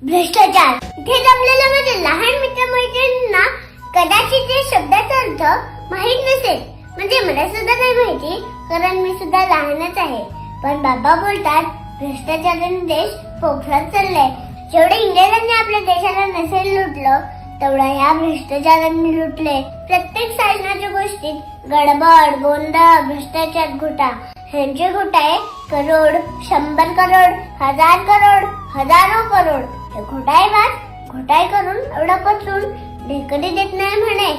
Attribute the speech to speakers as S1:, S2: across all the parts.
S1: भ्रष्टाचार. इथे जमलेल्या माझ्या लहान मित्रमैत्रिणींना कदाचित या शब्दाचा अर्थ माहित नसेल. म्हणजे मला सुद्धा नाही माहिती, कारण मी सुद्धा लहानच आहे. पण बाबा बोलतात भ्रष्टाचाराने देश पोखरात चाललाय. जेवढे इंग्रजांनी आपल्या देशाला नसेल लुटलं तेवढा ह्या भ्रष्टाचारांनी लुटले. प्रत्येक शासनाच्या गोष्टीत गडबड, गोंधळ, भ्रष्टाचार, घोटा. ह्यांचे घोटाळे करोड, 100 करोड, 1000 करोड, हजारो करोड. हे घोटाळे करून एवढा पचून ढेकडी देत नाही म्हणे.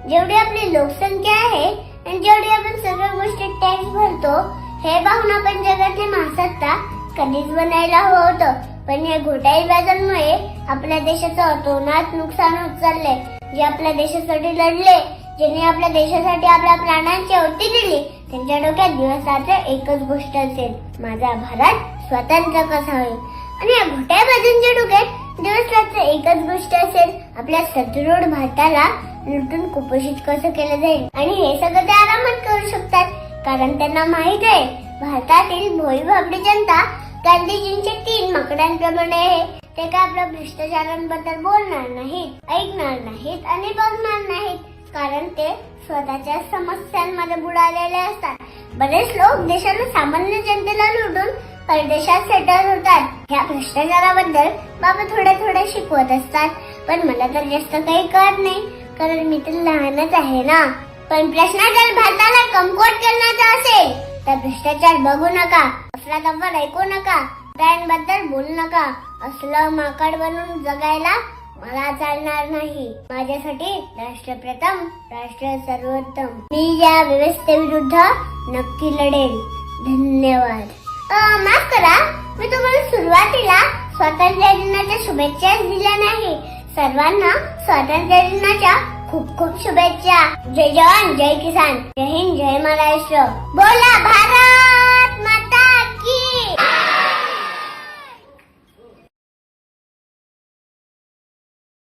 S1: जेवढी आपली लोकसंख्या आहे आणि जेवढी आपण सगळ्या गोष्टी टॅक्स भरतो, हे पाहून आपण जगातले महासत्ता कधीच बनायला हवं होतं. पण या घोटाळेबाजांमुळे आपल्या देशाचं अतोनात नुकसान होत चाललंय. जे आपल्या देशासाठी लढले, ज्यांनी आपल्या देशासाठी आपल्या प्राणांची आहुती दिली, त्यांच्या डोक्यात दिवस-रात्र एकच गोष्ट असेल, माझा भारत स्वतंत्र कसा होईल. आणि या घोटाळेबाजांच्या डोक्यात दिवस-रात्र एकच गोष्ट असेल, आपल्या सदृढ भारताला लुटून कुपोषित कसं केलं जाईल. आणि हे सगळं ते आरामात करू शकतात, कारण त्यांना माहित आहे भारतातील भोळी भाबडी जनता गांधीजींच्या 3 माकडांप्रमाणे आहे. ते काय आपल्या भ्रष्टाचारांबद्दल बोलणार नाहीत, ऐकणार नाहीत आणि बघणार नाहीत, कारण ते स्वतःच्या समस्यांमध्ये बुडालेले असतात. बरेच लोक देशाला सामान्य जनतेला लुटून परदेशात सेटल होतात. ह्या भ्रष्टाचाराबद्दल बाबा थोडे शिकवत असतात, पण मला तर जास्त काही कळत नाही, कारण मी तर लहानच आहे ना. पण प्रश्न जर भारताला कमकुवत करण्याचा असेल तर भ्रष्टाचार बघू नका, अफरातफर ऐकू नका, त्यांबद्दल बोलू नका. असलं माकड बनून जगायला मला चालणार नाही. माझ्यासाठी राष्ट्र प्रथम, राष्ट्र सर्वोत्तम. मी या व्यवस्थेविरुद्ध नक्की लढेल. धन्यवाद. माफ करा, मी तुम्हाला सुरुवातीला स्वातंत्र्य दिनाच्या शुभेच्छा दिल्या नाही. सर्वांना स्वातंत्र्य दिनाच्या खूप खूप शुभेच्छा. जय जवान, जय किसान, जय हिंद, जय महाराष्ट्र. बोला भारत.